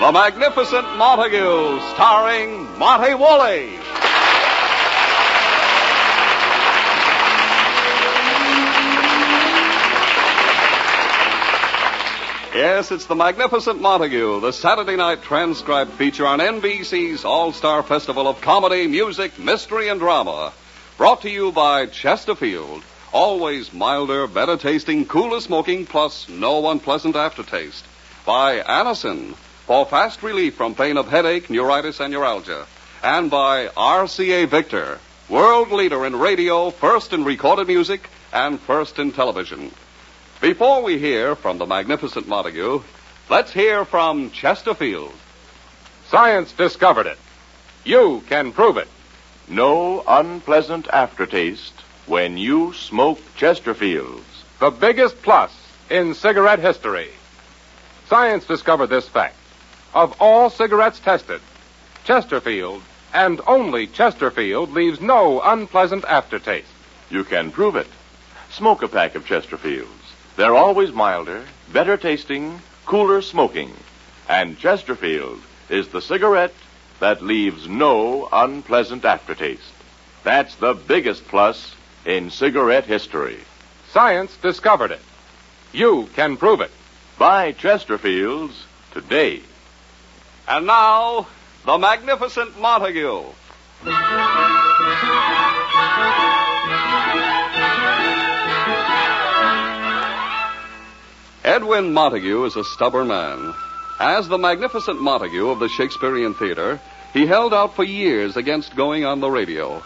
The Magnificent Montague, starring Monty Woolley. Yes, it's The Magnificent Montague, the Saturday night transcribed feature on NBC's All-Star Festival of Comedy, Music, Mystery, and Drama. Brought to you by Chesterfield. Always milder, better tasting, cooler smoking, plus no unpleasant aftertaste. By Anacin, for fast relief from pain of headache, neuritis, and neuralgia. And by RCA Victor, world leader in radio, first in recorded music, and first in television. Before we hear from the Magnificent Montague, let's hear from Chesterfield. Science discovered it. You can prove it. No unpleasant aftertaste when you smoke Chesterfields. The biggest plus in cigarette history. Science discovered this fact. Of all cigarettes tested, Chesterfield, and only Chesterfield, leaves no unpleasant aftertaste. You can prove it. Smoke a pack of Chesterfields. They're always milder, better tasting, cooler smoking. And Chesterfield is the cigarette that leaves no unpleasant aftertaste. That's the biggest plus in cigarette history. Science discovered it. You can prove it. Buy Chesterfields today. And now, the Magnificent Montague. Edwin Montague is a stubborn man. As the Magnificent Montague of the Shakespearean Theater, he held out for years against going on the radio.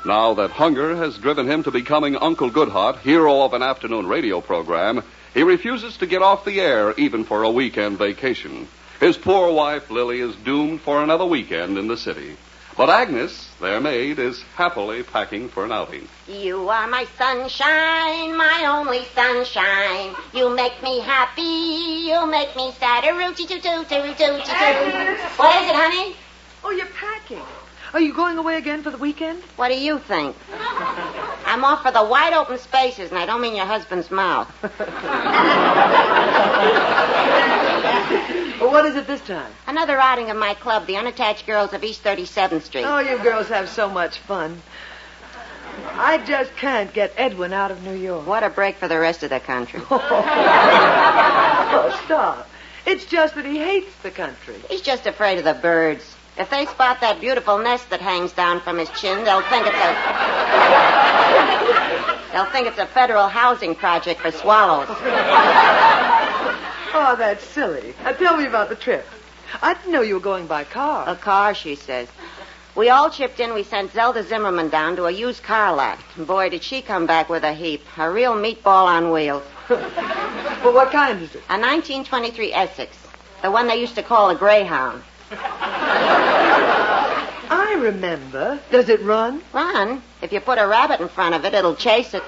Now that hunger has driven him to becoming Uncle Goodhart, hero of an afternoon radio program, he refuses to get off the air even for a weekend vacation. His poor wife, Lily, is doomed for another weekend in the city. But Agnes, their maid, is happily packing for an outing. You are my sunshine, my only sunshine. You make me happy, you make me sad. What is it, honey? Oh, you're packing. Are you going away again for the weekend? What do you think? I'm off for the wide open spaces, and I don't mean your husband's mouth. Well, what is it this time? Another outing of my club, the Unattached Girls of East 37th Street. Oh, you girls have so much fun. I just can't get Edwin out of New York. What a break for the rest of the country. Oh, stop. It's just that he hates the country. He's just afraid of the birds. If they spot that beautiful nest that hangs down from his chin, they'll think it's a federal housing project for swallows. Oh, that's silly. Now, tell me about the trip. I didn't know you were going by car. A car, she says. We all chipped in. We sent Zelda Zimmerman down to a used car lot. Boy, did she come back with a heap. A real meatball on wheels. Well, what kind is it? A 1923 Essex. The one they used to call a Greyhound. I remember. Does it run? Run? If you put a rabbit in front of it, it'll chase it.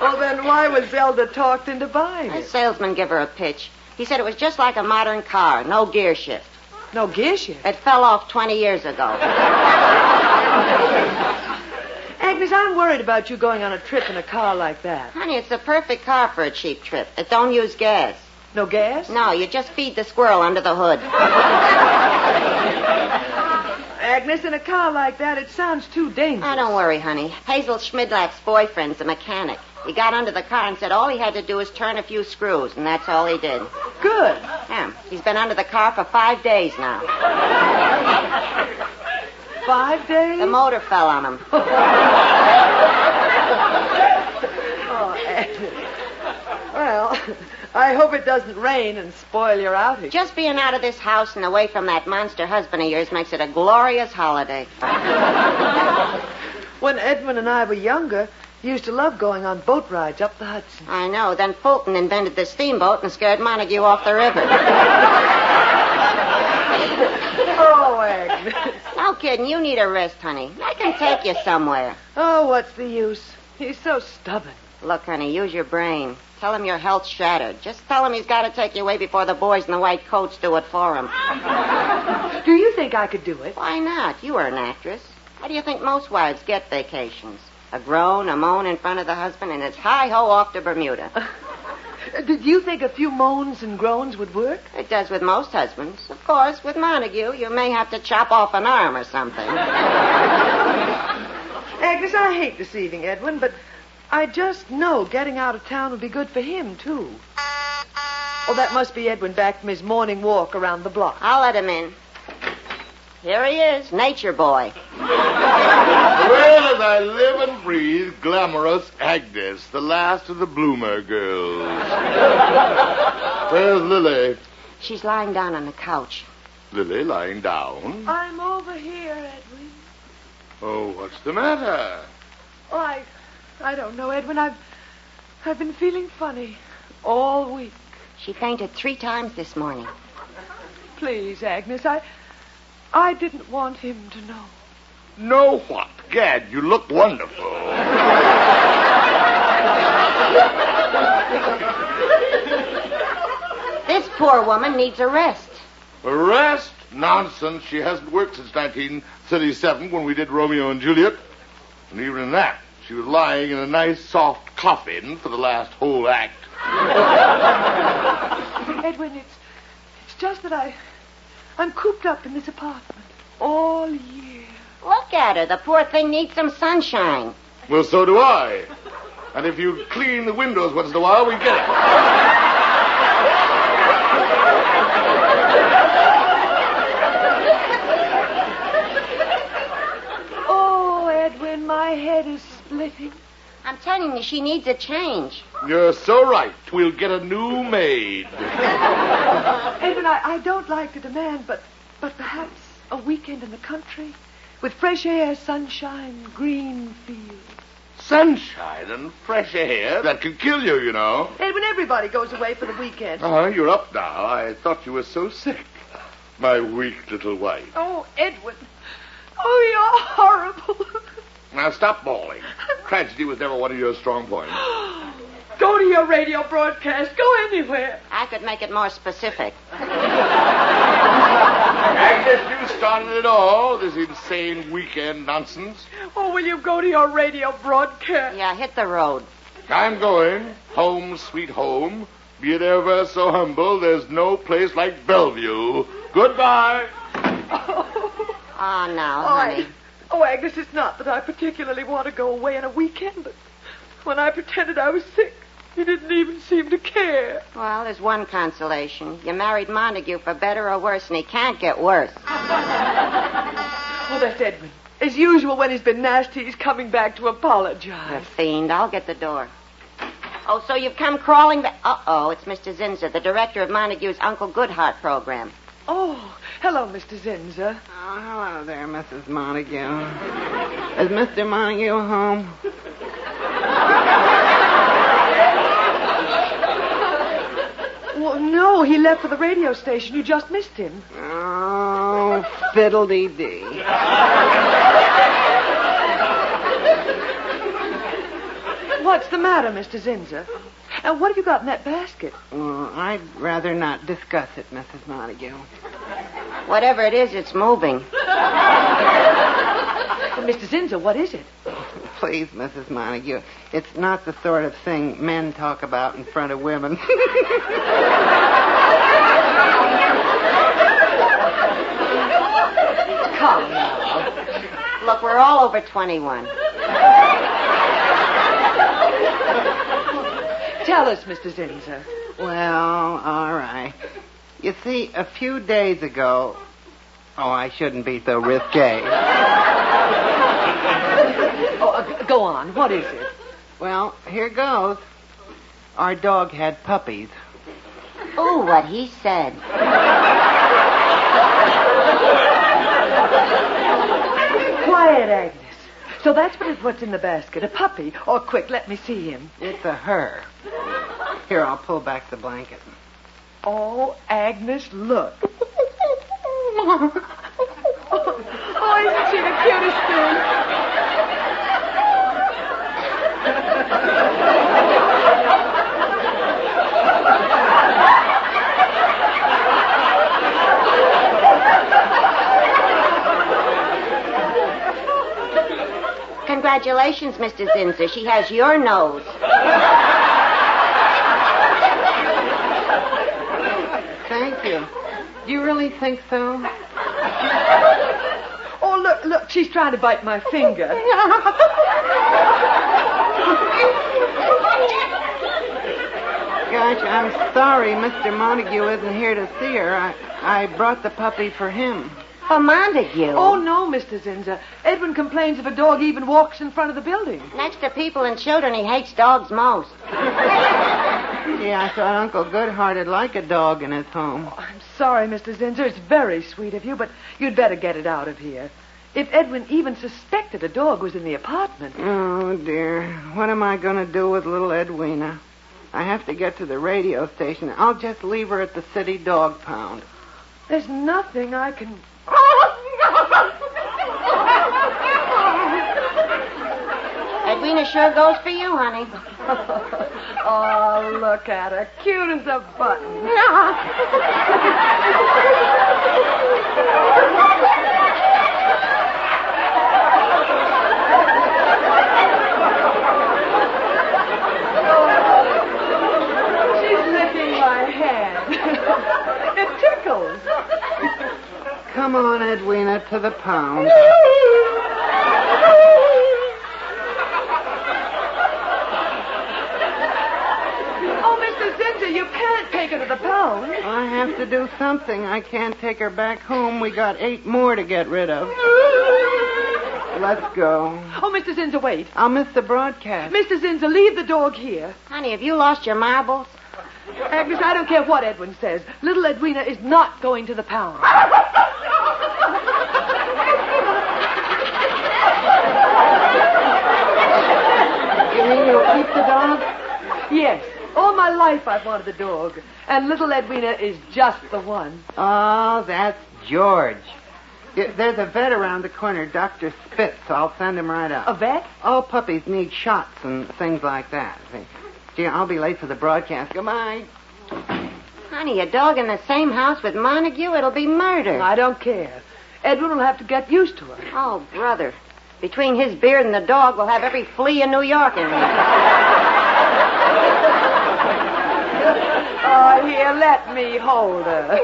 Well, then why was Zelda talked into buying The it? salesman gave her a pitch. He said it was just like a modern car, no gear shift. No gear shift? It fell off 20 years ago. Agnes, I'm worried about you going on a trip in a car like that. Honey, it's the perfect car for a cheap trip. It don't use gas. No gas? No, you just feed the squirrel under the hood. Agnes, in a car like that, it sounds too dangerous. Oh, don't worry, honey. Hazel Schmidlack's boyfriend's a mechanic. He got under the car and said all he had to do was turn a few screws, and that's all he did. Good. Yeah, he's been under the car for 5 days now. 5 days? The motor fell on him. Oh, Agnes. Well, I hope it doesn't rain and spoil your outing. Just being out of this house and away from that monster husband of yours makes it a glorious holiday. When Edwin and I were younger, he used to love going on boat rides up the Hudson. I know. Then Fulton invented the steamboat and scared Montague off the river. Oh, Agnes. No kidding. You need a rest, honey. I can take you somewhere. Oh, what's the use? He's so stubborn. Look, honey, use your brain. Tell him your health's shattered. Just tell him he's got to take you away before the boys in the white coats do it for him. Do you think I could do it? Why not? You are an actress. How do you think most wives get vacations? A groan, a moan in front of the husband, and it's hi-ho off to Bermuda. Did you think a few moans and groans would work? It does with most husbands. Of course, with Montague, you may have to chop off an arm or something. Agnes, I hate deceiving Edwin, but I just know getting out of town would be good for him, too. Oh, that must be Edwin back from his morning walk around the block. I'll let him in. Here he is, nature boy. Well, as I live and breathe, glamorous Agnes, the last of the bloomer girls. Where's Lily? She's lying down on the couch. Lily lying down? I'm over here, Edwin. Oh, what's the matter? Oh, I don't know, Edwin. I've been feeling funny all week. She fainted 3 times this morning. Please, Agnes, I didn't want him to know. Know what? Gad, you look wonderful. This poor woman needs a rest. A rest? Nonsense. She hasn't worked since 1937 when we did Romeo and Juliet. And even in that, she was lying in a nice soft coffin for the last whole act. Edwin, it's just that I'm cooped up in this apartment all year. Look at her. The poor thing needs some sunshine. Well, so do I. And if you clean the windows once in a while, we get it. Oh, Edwin, my head is splitting. I'm telling you, she needs a change. You're so right. We'll get a new maid. Edwin, I don't like to demand, but perhaps a weekend in the country with fresh air, sunshine, green fields. Sunshine and fresh air? That could kill you, you know. Edwin, everybody goes away for the weekend. You're up now. I thought you were so sick. My weak little wife. Oh, Edwin. Oh, you're horrible. Now, stop bawling. Tragedy was never one of your strong points. Go to your radio broadcast. Go anywhere. I could make it more specific. Agnes, you started it all, this insane weekend nonsense. Oh, will you go to your radio broadcast? Yeah, hit the road. I'm going. Home, sweet home. Be it ever so humble, there's no place like Bellevue. Goodbye. Oh, now, honey. Oh, Agnes, it's not that I particularly want to go away on a weekend, but when I pretended I was sick, you didn't even seem to care. Well, there's one consolation. You married Montague for better or worse, and he can't get worse. Oh, that's Edwin. As usual, when he's been nasty, he's coming back to apologize. The fiend. I'll get the door. Oh, so you've come crawling back. Uh-oh, it's Mr. Zinser, the director of Montague's Uncle Goodhart program. Oh, hello, Mr. Zinser. Oh, hello there, Mrs. Montague. Is Mr. Montague home? Well, no, he left for the radio station. You just missed him. Oh, fiddle-dee-dee. What's the matter, Mr. Zinser? And what have you got in that basket? Well, I'd rather not discuss it, Mrs. Montague. Whatever it is, it's moving. Mr. Zinser, what is it? Please, Mrs. Montague, it's not the sort of thing men talk about in front of women. Come. Look, we're all over 21. Tell us, Mr. Zinser. Well, all right. You see, a few days ago... Oh, I shouldn't be so risque. Go on. What is it? Well, here goes. Our dog had puppies. Ooh, what he said. Quiet, Agnes. So that's what's in the basket. A puppy. Oh, quick, let me see him. It's a her. Here, I'll pull back the blanket. Oh, Agnes, look. Oh, isn't she the cutest thing? Congratulations, Mr. Zinser. She has your nose. you. Do you really think so? Oh, look, she's trying to bite my finger. Gosh, I'm sorry Mr. Montague isn't here to see her. I brought the puppy for him. For Montague? Oh, no, Mr. Zinser. Edwin complains if a dog even walks in front of the building. Next to people and children, he hates dogs most. Yeah, I thought Uncle Goodheart'd like a dog in his home. Oh, I'm sorry, Mr. Zinser. It's very sweet of you, but you'd better get it out of here. If Edwin even suspected a dog was in the apartment. Oh, dear. What am I going to do with little Edwina? I have to get to the radio station. I'll just leave her at the city dog pound. There's nothing I can... Edwina sure goes for you, honey. Oh, look at her. Cute as a button. She's licking my hand. It tickles. Come on, Edwina, to the pound. You can't take her to the pound. I have to do something. I can't take her back home. We got 8 more to get rid of. Let's go. Oh, Mr. Zinser, wait. I'll miss the broadcast. Mr. Zinser, leave the dog here. Honey, have you lost your marbles? Agnes, I don't care what Edwin says. Little Edwina is not going to the pound. You mean you'll keep the dog? Yes. All my life I've wanted a dog. And little Edwina is just the one. Oh, that's George. There's a vet around the corner, Dr. Spitz. I'll send him right up. A vet? All puppies need shots and things like that. Gee, I'll be late for the broadcast. Goodbye. Honey, a dog in the same house with Montague? It'll be murder. I don't care. Edwin will have to get used to her. Oh, brother. Between his beard and the dog, we'll have every flea in New York in here. Oh, here, let me hold her.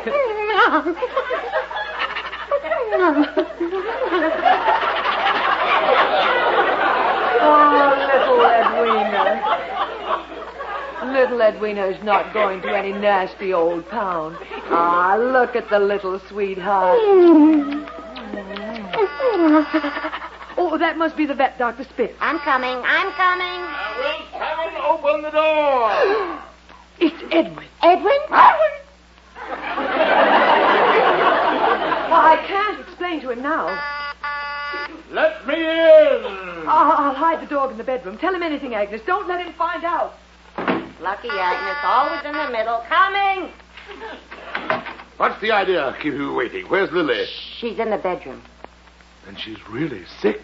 Oh, little Edwina. Little Edwina is not going to any nasty old pound. Ah, look at the little sweetheart. Oh, that must be the vet, Dr. Spitz. I'm coming. Will someone open the door? It's Edwin. Edwin? Well, I can't explain to him now. Let me in. I'll hide the dog in the bedroom. Tell him anything, Agnes. Don't let him find out. Lucky Agnes, always in the middle. Coming! What's the idea? Keep you waiting. Where's Lily? She's in the bedroom. Then she's really sick.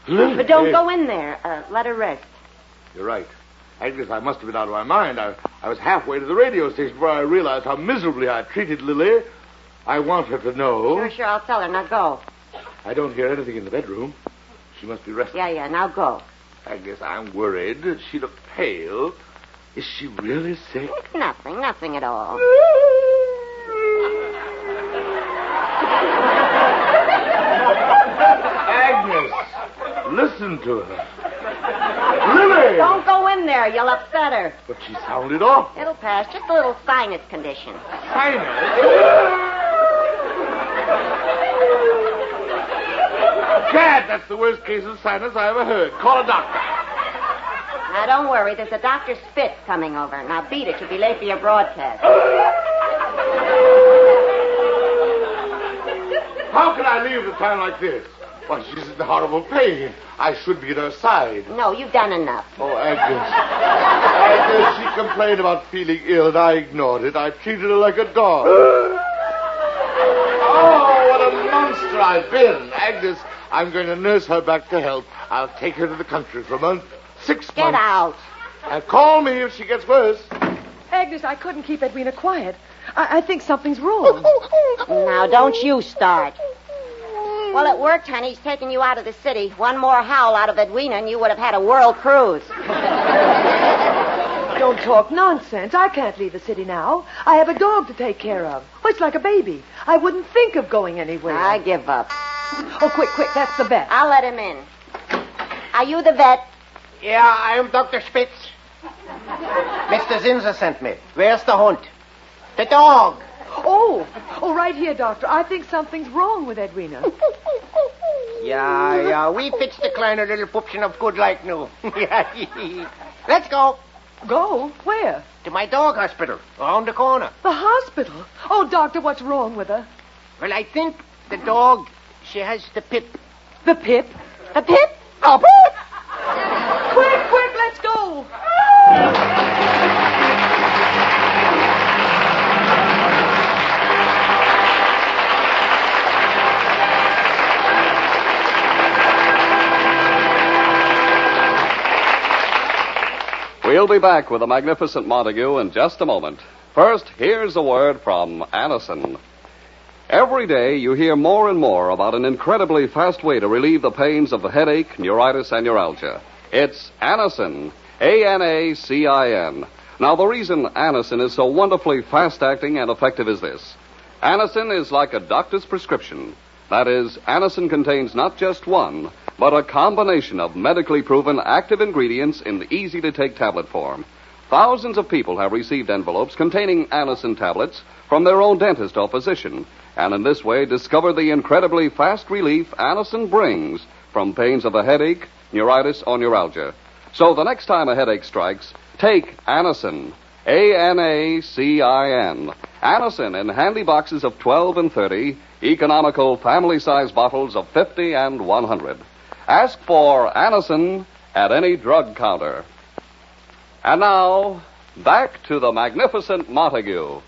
Lily. But don't go in there. Let her rest. You're right. Agnes, I must have been out of my mind. I was halfway to the radio station before I realized how miserably I treated Lily. I want her to know. Sure, I'll tell her. Now go. I don't hear anything in the bedroom. She must be resting. Yeah, now go. Agnes, I'm worried. She looked pale. Is she really sick? Nothing at all. Agnes, listen to her. Lily! Don't go in there. You'll upset her. But she sounded off. It'll pass. Just a little sinus condition. Gad, that's the worst case of sinus I ever heard. Call a doctor. Now, don't worry. There's a Dr. Spitz coming over. Now, beat it. You'll be late for your broadcast. How can I leave at a time like this? Why, she's in horrible pain. I should be at her side. No, you've done enough. Oh, Agnes. Agnes, she complained about feeling ill, and I ignored it. I treated her like a dog. Oh, what a monster I've been. Agnes, I'm going to nurse her back to health. I'll take her to the country for a month. 6 months. Get out. And call me if she gets worse. Agnes, I couldn't keep Edwina quiet. I think something's wrong. Now, don't you start. Well, it worked, honey. He's taking you out of the city. One more howl out of Edwina, and you would have had a world cruise. Don't talk nonsense. I can't leave the city now. I have a dog to take care of. Oh, it's like a baby. I wouldn't think of going anywhere. I give up. Oh, quick, that's the vet. I'll let him in. Are you the vet? Yeah, I am Dr. Spitz. Mr. Zinser sent me. Where's the hund? The dog. Oh, right here, doctor. I think something's wrong with Edwina. Yeah, we fixed the kleine little pupschen of good like new. Let's go. Go? Where? To my dog hospital, around the corner. The hospital? Oh, doctor, what's wrong with her? Well, I think the dog, she has the pip. The pip? The pip? Oh, pip! Quick, let's go. We'll be back with the Magnificent Montague in just a moment. First, here's a word from Anison. Every day you hear more and more about an incredibly fast way to relieve the pains of the headache, neuritis, and neuralgia. It's Anison, Anacin. Now, the reason Anison is so wonderfully fast-acting and effective is this. Anison is like a doctor's prescription. That is, Anison contains not just one, but a combination of medically proven active ingredients in the easy-to-take tablet form. Thousands of people have received envelopes containing Anison tablets from their own dentist or physician, and in this way discovered the incredibly fast relief Anison brings from pains of the headache, neuritis, or neuralgia. So the next time a headache strikes, take Anison, Anacin. Anison in handy boxes of 12 and 30, economical family-size bottles of 50 and 100. Ask for Anison at any drug counter. And now, back to the Magnificent Montague.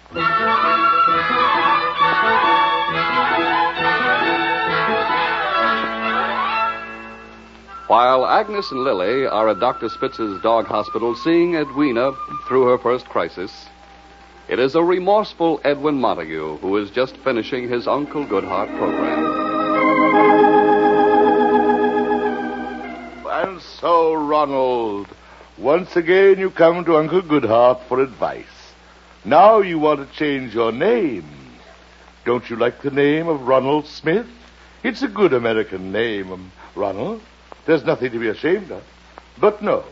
While Agnes and Lily are at Dr. Spitz's dog hospital seeing Edwina through her first crisis, it is a remorseful Edwin Montague who is just finishing his Uncle Goodhart program. And so, Ronald, once again you come to Uncle Goodhart for advice. Now you want to change your name. Don't you like the name of Ronald Smith? It's a good American name, Ronald. There's nothing to be ashamed of. But no,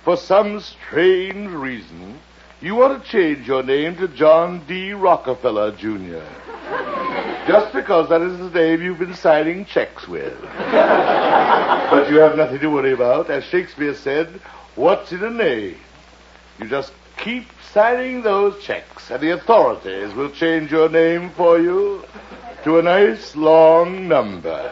for some strange reason, you want to change your name to John D. Rockefeller, Jr. Just because that is the name you've been signing checks with. But you have nothing to worry about. As Shakespeare said, what's in a name? You just keep signing those checks, and the authorities will change your name for you to a nice long number.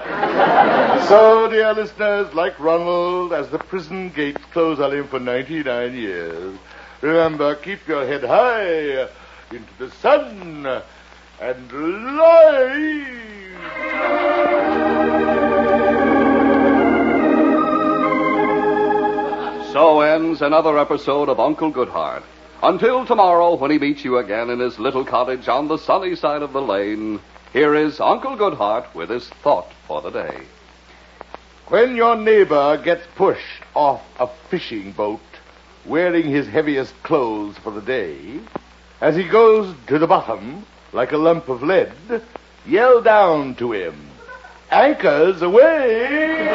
So, dear listeners, like Ronald, as the prison gates close on him for 99 years, remember, keep your head high into the sun and live. So ends another episode of Uncle Goodhart. Until tomorrow, when he meets you again in his little cottage on the sunny side of the lane, here is Uncle Goodhart with his thought for the day. When your neighbor gets pushed off a fishing boat, wearing his heaviest clothes for the day, as he goes to the bottom like a lump of lead, yell down to him, "Anchors away!"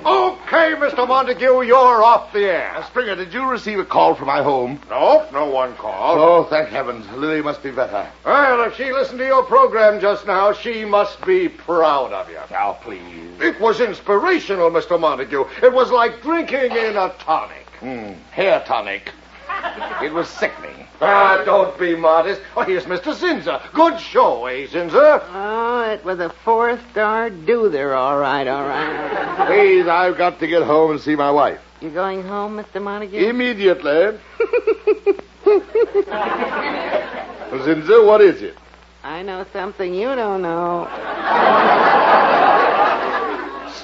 Okay, Mr. Montague, you're off the air. Springer, did you receive a call from my home? Nope, no one called. Oh, thank heavens. Lily must be better. Well, if she listened to your program just now, she must be proud of you. Now, please. It was inspirational, Mr. Montague. It was like drinking in a tonic. Hair tonic. It was sickening. Don't be modest. Oh, here's Mr. Zinser. Good show, eh, Zinser? Oh, it was a 4-star doother, all right. Please, I've got to get home and see my wife. You going home, Mr. Montague? Immediately. Zinser, what is it? I know something you don't know.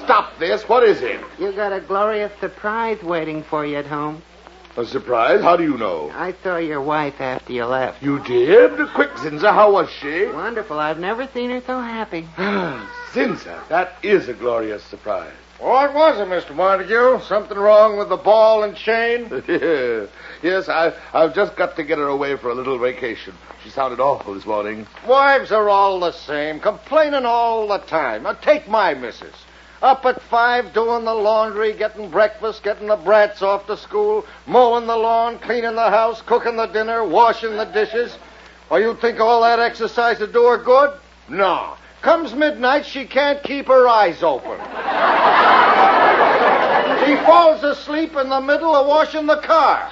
Stop this. What is it? You got a glorious surprise waiting for you at home. A surprise? How do you know? I saw your wife after you left. You did? Quick, Zinser, how was she? Wonderful. I've never seen her so happy. Zinser, that is a glorious surprise. What was it, Mr. Montague? Something wrong with the ball and chain? Yes, I've just got to get her away for a little vacation. She sounded awful this morning. Wives are all the same, complaining all the time. Now, take my missus. Up at 5, doing the laundry, getting breakfast, getting the brats off to school, mowing the lawn, cleaning the house, cooking the dinner, washing the dishes. Or you think all that exercise would do her good? No. Comes midnight, she can't keep her eyes open. She falls asleep in the middle of washing the car.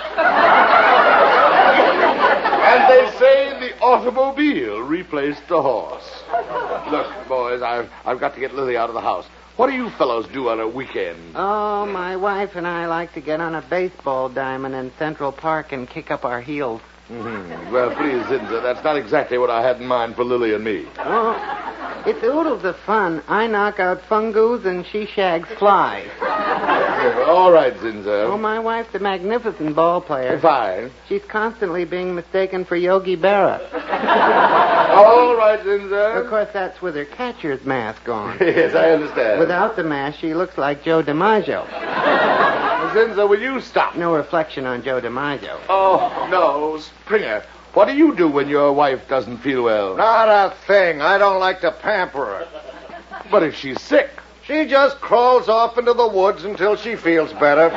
And they say the automobile replaced the horse. Look, boys, I've got to get Lily out of the house. What do you fellows do on a weekend? Oh, my wife and I like to get on a baseball diamond in Central Park and kick up our heels. Mm-hmm. Well, please, Zinza, that's not exactly what I had in mind for Lily and me. Oh, it's oodles of fun. I knock out fungus and she shags flies. All right, Zinza. Oh, my wife's a magnificent ball player. Fine. She's constantly being mistaken for Yogi Berra. All right, Zinza. Of course, that's with her catcher's mask on. Yes, I understand. Without the mask, she looks like Joe DiMaggio. Zinza, will you stop? No reflection on Joe DiMaggio. Oh, no. Springer, what do you do when your wife doesn't feel well? Not a thing. I don't like to pamper her. But if she's sick? She just crawls off into the woods until she feels better.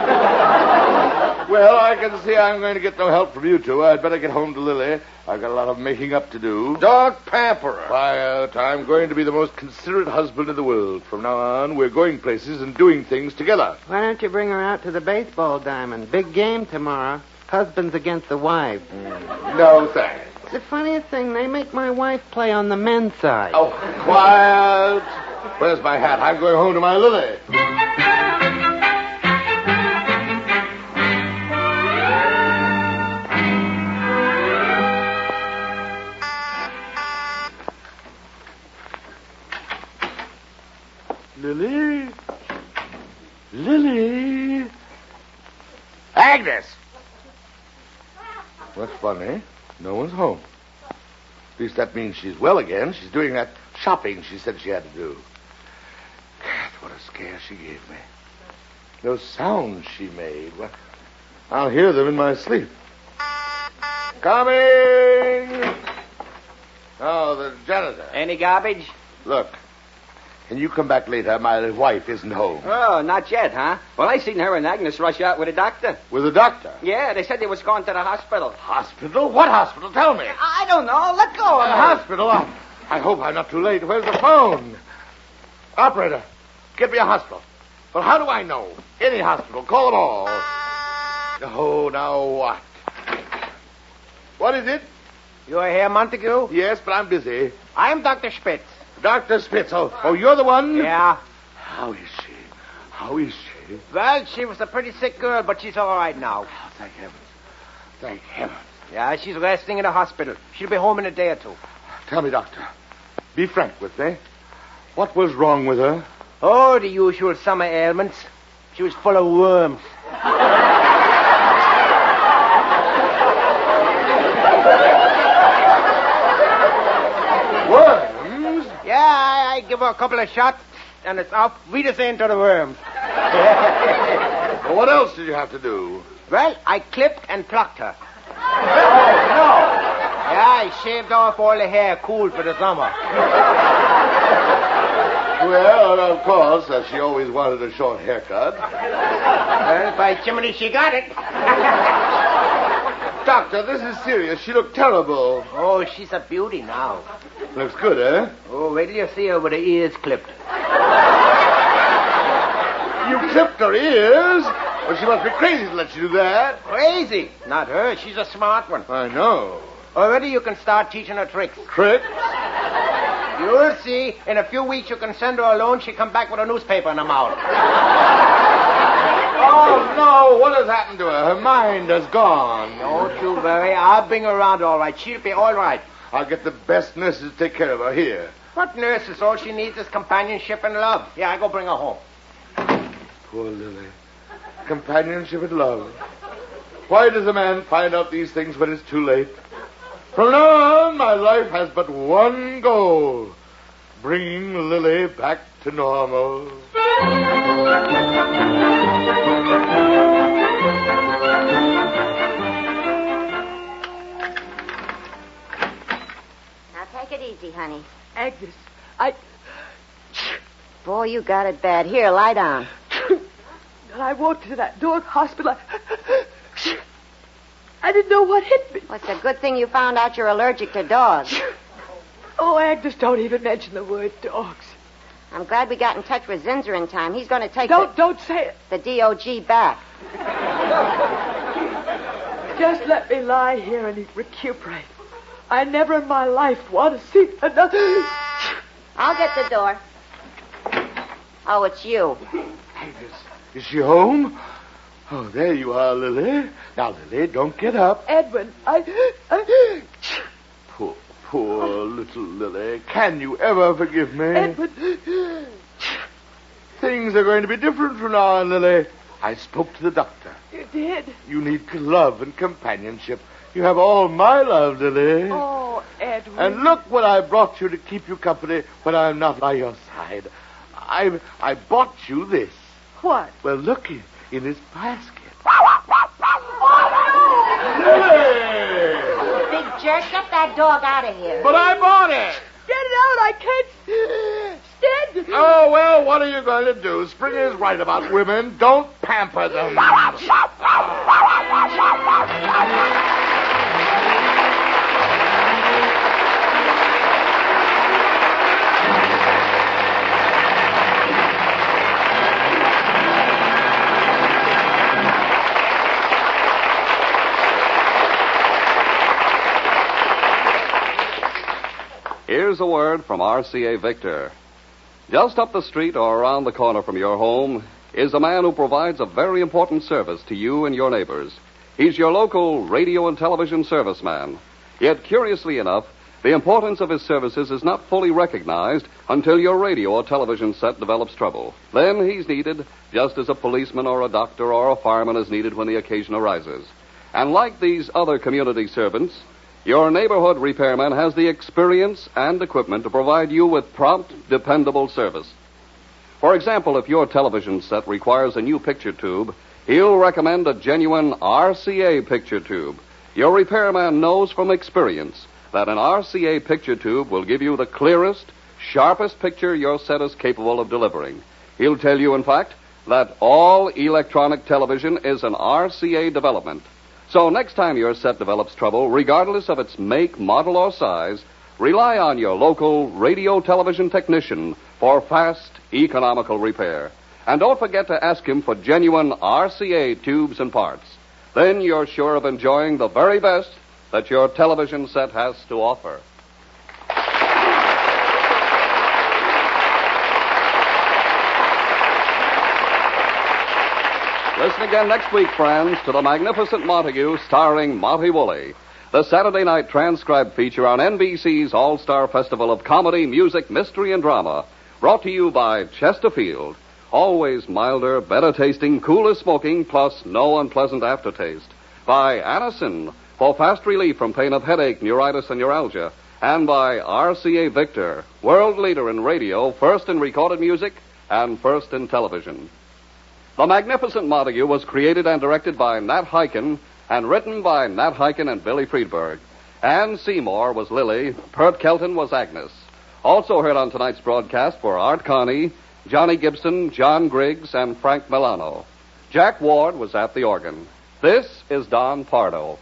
Well, I can see I'm going to get no help from you two. I'd better get home to Lily. I've got a lot of making up to do. Don't pamper her. Quiet. I'm going to be the most considerate husband in the world. From now on, we're going places and doing things together. Why don't you bring her out to the baseball diamond? Big game tomorrow. Husbands against the wives. No, thanks. The funniest thing, they make my wife play on the men's side. Oh, quiet. Where's my hat? I'm going home to my Lily. Lily? Lily? Agnes! What's funny? No one's home. At least that means she's well again. She's doing that shopping she said she had to do. God, what a scare she gave me. Those sounds she made. Well, I'll hear them in my sleep. Coming! Oh, the janitor. Any garbage? Look, can you come back later? My wife isn't home. Oh, not yet, huh? Well, I seen her and Agnes rush out with a doctor. With a doctor? Yeah, they said they was going to the hospital. Hospital? What hospital? Tell me. I don't know. Let go of The her. hospital? Oh, I hope I'm not too late. Where's the phone? Operator, get me a hospital. Well, how do I know? Any hospital. Call them all. Oh, now what? What is it? You are here, Montague? Yes, but I'm busy. I'm Dr. Spitz. Dr. Spitz. Oh, you're the one? Yeah. How is she? How is she? Well, she was a pretty sick girl, but she's all right now. Oh, thank heavens. Thank heavens. Yeah, she's resting in the hospital. She'll be home in a day or two. Tell me, Doctor. Be frank with me. What was wrong with her? Oh, the usual summer ailments. She was full of worms. Worms? Yeah, I give her a couple of shots, and it's off. Read us into the worms. Well, what else did you have to do? Well, I clipped and plucked her. No. Yeah, I shaved off all the hair cool for the summer. Well, of course, she always wanted a short haircut. Well, by chimney, she got it. Doctor, this is serious. She looked terrible. Oh, she's a beauty now. Looks good, eh? Oh, wait till you see her with her ears clipped. You clipped her ears? Well, she must be crazy to let you do that. Crazy. Not her. She's a smart one. I know. Already you can start teaching her tricks. Tricks? You'll see. In a few weeks you can send her alone. She'll come back with a newspaper in her mouth. Oh, no. What has happened to her? Her mind has gone. Don't you worry. I'll bring her around all right. She'll be all right. I'll get the best nurses to take care of her here. What nurses? All she needs is companionship and love. Yeah, I go bring her home. Poor Lily. Companionship and love. Why does a man find out these things when it's too late? From now on, my life has but one goal. Bringing Lily back to normal. Now take it easy, honey. Agnes, Boy, you got it bad. Here, lie down. I walked to that dog hospital. I didn't know what hit me. Well, it's a good thing you found out you're allergic to dogs. Oh, Agnes, don't even mention the word dogs. I'm glad we got in touch with Zinzer in time. He's going to take Don't say it. the DOG back. Just let me lie here and recuperate. I never in my life want to see another... I'll get the door. Oh, it's you. Agnes, is she home? Oh, there you are, Lily. Now, Lily, don't get up. Edwin, Poor little Lily. Can you ever forgive me? Edwin... Things are going to be different from now on, Lily. I spoke to the doctor. You did? You need love and companionship. You have all my love, Lily. Oh, Edwin. And look what I brought you to keep you company when I'm not by your side. I bought you this. What? Well, look in this basket. Big jerk, get that dog out of here. But I bought it. Get it out. I can't stand it. Oh, well, what are you going to do? Spring is right about women. Don't pamper them. Here's a word from RCA Victor. Just up the street or around the corner from your home is a man who provides a very important service to you and your neighbors. He's your local radio and television serviceman. Yet, curiously enough, the importance of his services is not fully recognized until your radio or television set develops trouble. Then he's needed just as a policeman or a doctor or a fireman is needed when the occasion arises. And like these other community servants, your neighborhood repairman has the experience and equipment to provide you with prompt, dependable service. For example, if your television set requires a new picture tube, he'll recommend a genuine RCA picture tube. Your repairman knows from experience that an RCA picture tube will give you the clearest, sharpest picture your set is capable of delivering. He'll tell you, in fact, that all electronic television is an RCA development. So next time your set develops trouble, regardless of its make, model, or size, rely on your local radio television technician for fast, economical repair. And don't forget to ask him for genuine RCA tubes and parts. Then you're sure of enjoying the very best that your television set has to offer. Listen again next week, friends, to The Magnificent Montague, starring Monty Woolley, the Saturday night transcribed feature on NBC's All-Star Festival of Comedy, Music, Mystery, and Drama, brought to you by Chesterfield. Always milder, better tasting, cooler smoking, plus no unpleasant aftertaste. By Anacin, for fast relief from pain of headache, neuritis, and neuralgia. And by RCA Victor, world leader in radio, first in recorded music, and first in television. The Magnificent Montague was created and directed by Nat Hiken and written by Nat Hiken and Billy Friedberg. Anne Seymour was Lily. Pert Kelton was Agnes. Also heard on tonight's broadcast were Art Coney, Johnny Gibson, John Griggs, and Frank Milano. Jack Ward was at the organ. This is Don Pardo.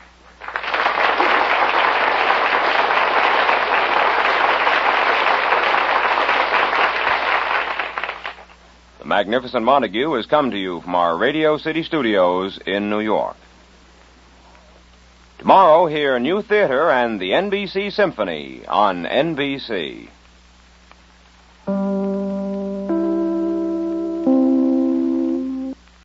The Magnificent Montague has come to you from our Radio City studios in New York. Tomorrow, hear New Theater and the NBC Symphony on NBC.